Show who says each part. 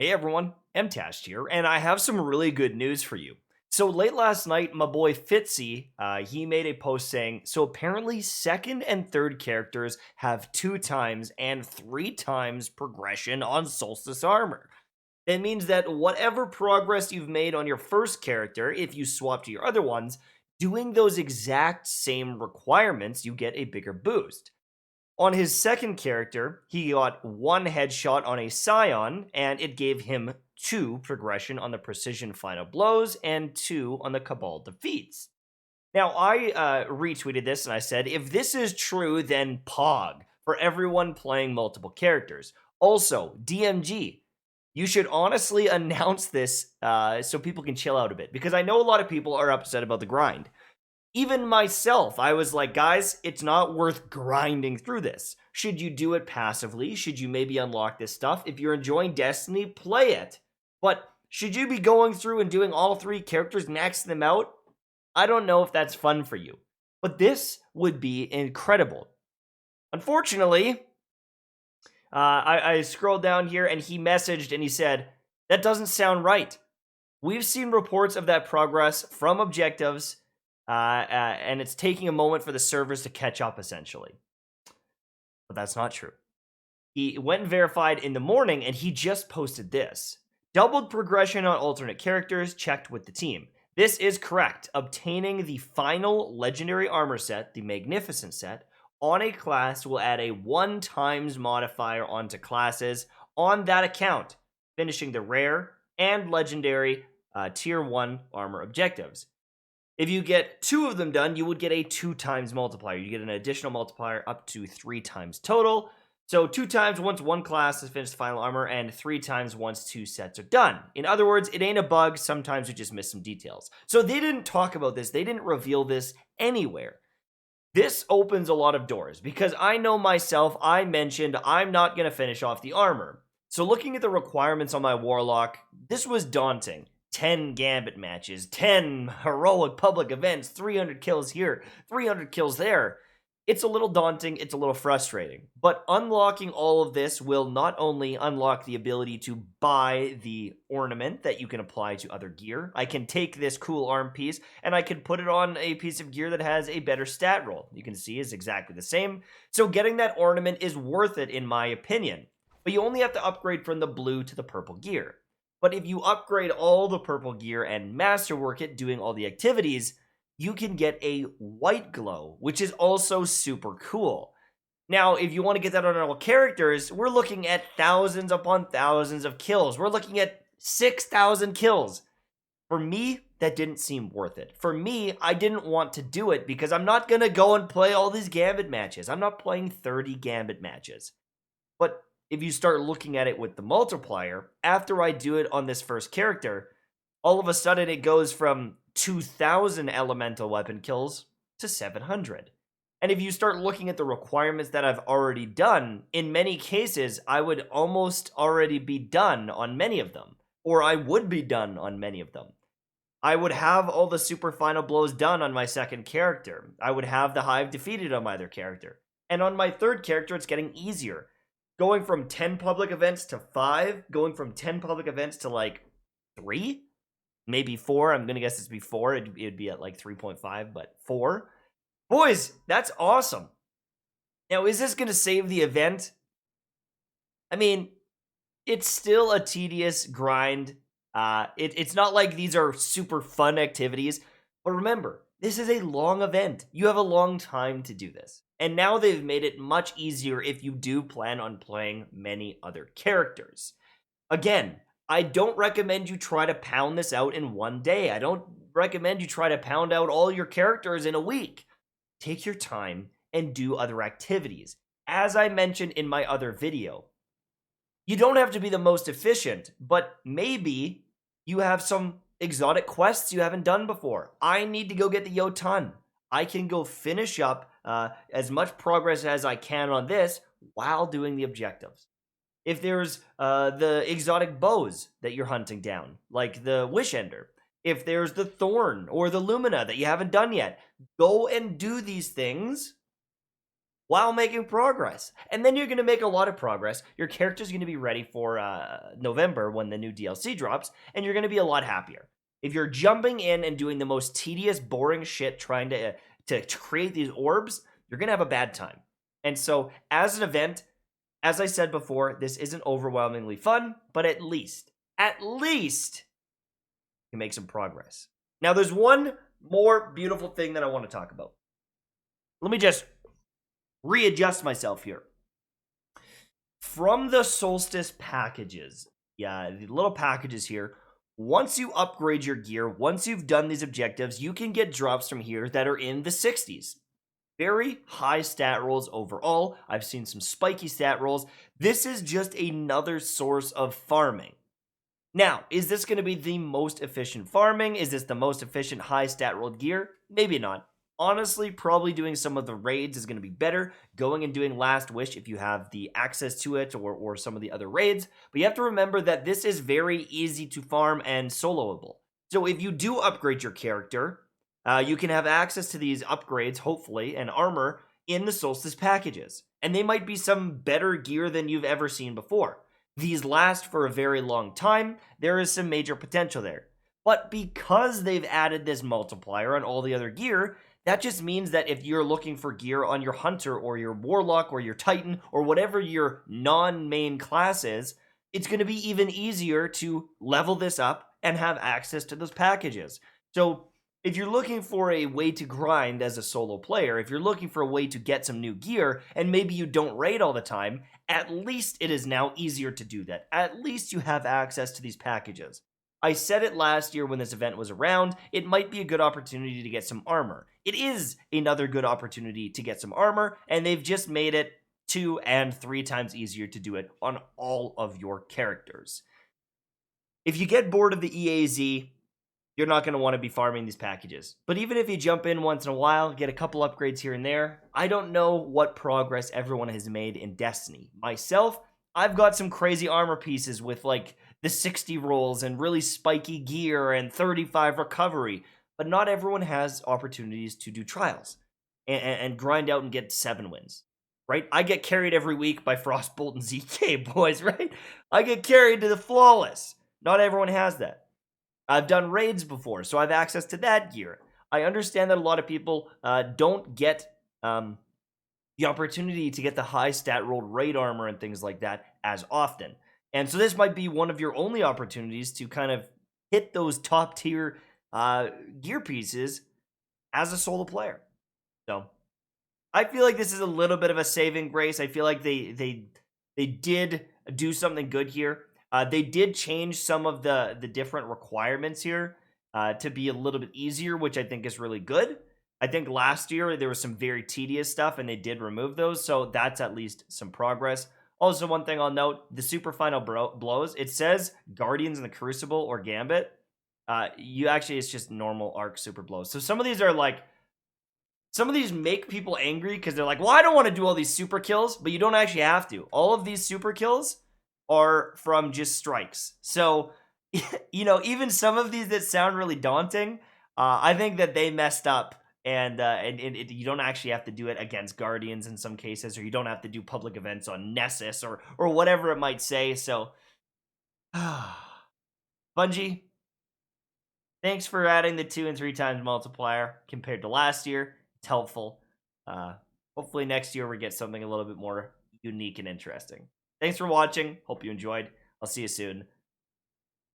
Speaker 1: Hey everyone, MTash here, and I have some really good news for you. So late last night, my boy Fitzy, he made a post saying, so apparently second and third characters have 2 times and 3 times progression on Solstice armor. That means that whatever progress you've made on your first character, if you swap to your other ones, doing those exact same requirements, you get a bigger boost. On his second character, he got 1 headshot on a Scion, and it gave him 2 progression on the Precision Final Blows and 2 on the Cabal Defeats. Now, I retweeted this and I said, if this is true, then POG for everyone playing multiple characters. Also, DMG, you should honestly announce this so people can chill out a bit, because I know a lot of people are upset about the grind. Even myself, I was like, guys, it's not worth grinding through this. Should you do it passively? Should you maybe unlock this stuff? If you're enjoying Destiny, play it. But should you be going through and doing all 3 characters, maxing them out? I don't know if that's fun for you. But this would be incredible. Unfortunately, I scrolled down here and he messaged and he said, that doesn't sound right. We've seen reports of that progress from objectives, and it's taking a moment for the servers to catch up, essentially. But that's not true. He went and verified in the morning, and he just posted this. Doubled progression on alternate characters, checked with the team. This is correct. Obtaining the final legendary armor set, the Magnificent set, on a class will add a 1 times modifier onto classes on that account, finishing the rare and legendary tier 1 armor objectives. If you get 2 of them done, you would get a 2 times multiplier. You get an additional multiplier up to 3 times total. So 2 times once 1 class has finished the final armor, and 3 times once 2 sets are done. In other words, it ain't a bug. Sometimes we just miss some details. So they didn't talk about this. They didn't reveal this anywhere. This opens a lot of doors, because I know myself, I mentioned I'm not going to finish off the armor. So looking at the requirements on my Warlock, this was daunting. 10 Gambit matches, 10 heroic public events, 300 kills here, 300 kills there. It's a little daunting, it's a little frustrating. But unlocking all of this will not only unlock the ability to buy the ornament that you can apply to other gear. I can take this cool arm piece and I can put it on a piece of gear that has a better stat roll. You can see is exactly the same. So getting that ornament is worth it in my opinion. But you only have to upgrade from the blue to the purple gear. But if you upgrade all the purple gear and masterwork it doing all the activities, you can get a white glow, which is also super cool. Now, if you want to get that on all characters, we're looking at thousands upon thousands of kills. We're looking at 6,000 kills. For me, that didn't seem worth it. For me, I didn't want to do it because I'm not going to go and play all these Gambit matches. I'm not playing 30 Gambit matches. But if you start looking at it with the multiplier, after I do it on this first character, all of a sudden it goes from 2,000 elemental weapon kills to 700. And if you start looking at the requirements that I've already done, in many cases, I would almost already be done on many of them. Or I would be done on many of them. I would have all the super final blows done on my second character. I would have the Hive defeated on my other character. And on my third character, it's getting easier. Going from 10 public events to 5, going from 10 public events to like 3, maybe 4. I'm going to guess it's be 4. It'd be at like 3.5, but 4. Boys, that's awesome. Now, is this going to save the event? I mean, it's still a tedious grind. It's not like these are super fun activities. But remember, this is a long event. You have a long time to do this. And now they've made it much easier if you do plan on playing many other characters. Again, I don't recommend you try to pound this out in one day. I don't recommend you try to pound out all your characters in a week. Take your time and do other activities. As I mentioned in my other video, you don't have to be the most efficient, but maybe you have some exotic quests you haven't done before. I need to go get the Yotan. I can go finish up as much progress as I can on this while doing the objectives. If there's the exotic bows that you're hunting down, like the Wish Ender, if there's the Thorn or the Lumina that you haven't done yet, go and do these things while making progress. And then you're going to make a lot of progress. Your character's going to be ready for November when the new DLC drops, and you're going to be a lot happier. If you're jumping in and doing the most tedious, boring shit trying to create these orbs, you're going to have a bad time. And so, as an event, as I said before, this isn't overwhelmingly fun, but at least, you make some progress. Now, there's one more beautiful thing that I want to talk about. Let me just readjust myself here. From the Solstice packages, yeah, the little packages here, once you upgrade your gear, once you've done these objectives, you can get drops from here that are in the 60s. Very high stat rolls overall. I've seen some spiky stat rolls. This is just another source of farming. Now, is this going to be the most efficient farming? Is this the most efficient high stat rolled gear? Maybe not. Honestly, probably doing some of the raids is going to be better. Going and doing Last Wish if you have the access to it, or some of the other raids. But you have to remember that this is very easy to farm and soloable. So if you do upgrade your character, you can have access to these upgrades, hopefully, and armor in the Solstice packages. And they might be some better gear than you've ever seen before. These last for a very long time. There is some major potential there. But because they've added this multiplier on all the other gear, that just means that if you're looking for gear on your Hunter or your Warlock or your Titan or whatever your non-main class is, it's going to be even easier to level this up and have access to those packages. So if you're looking for a way to grind as a solo player, if you're looking for a way to get some new gear, and maybe you don't raid all the time, at least it is now easier to do that. At least you have access to these packages. I said it last year when this event was around, it might be a good opportunity to get some armor. It is another good opportunity to get some armor, and they've just made it 2 and 3 times easier to do it on all of your characters. If you get bored of the EAZ, you're not going to want to be farming these packages. But even if you jump in once in a while, get a couple upgrades here and there, I don't know what progress everyone has made in Destiny. Myself, I've got some crazy armor pieces with like the 60 rolls and really spiky gear and 35 recovery, but not everyone has opportunities to do trials and grind out and get 7 wins, right? I get carried every week by Frostbolt and ZK, boys, right? I get carried to the flawless. Not everyone has that. I've done raids before, so I have access to that gear. I understand that a lot of people don't get the opportunity to get the high stat rolled raid armor and things like that as often. And so this might be one of your only opportunities to kind of hit those top tier gear pieces as a solo player. So I feel like this is a little bit of a saving grace. I feel like they did do something good here. They did change some of the different requirements here to be a little bit easier, which I think is really good. I think last year there was some very tedious stuff, and they did remove those, so that's at least some progress. Also, one thing I'll note, the super final blows, it says Guardians in the Crucible or Gambit. It's just normal arc super blows. So some of these are like, some of these make people angry because they're like, well, I don't want to do all these super kills, but you don't actually have to. All of these super kills are from just strikes. So, even some of these that sound really daunting, I think that they messed up. And you don't actually have to do it against Guardians in some cases, or you don't have to do public events on Nessus or whatever it might say. So, Bungie, thanks for adding the 2 and 3 times multiplier compared to last year. It's helpful. Hopefully next year we get something a little bit more unique and interesting. Thanks for watching. Hope you enjoyed. I'll see you soon.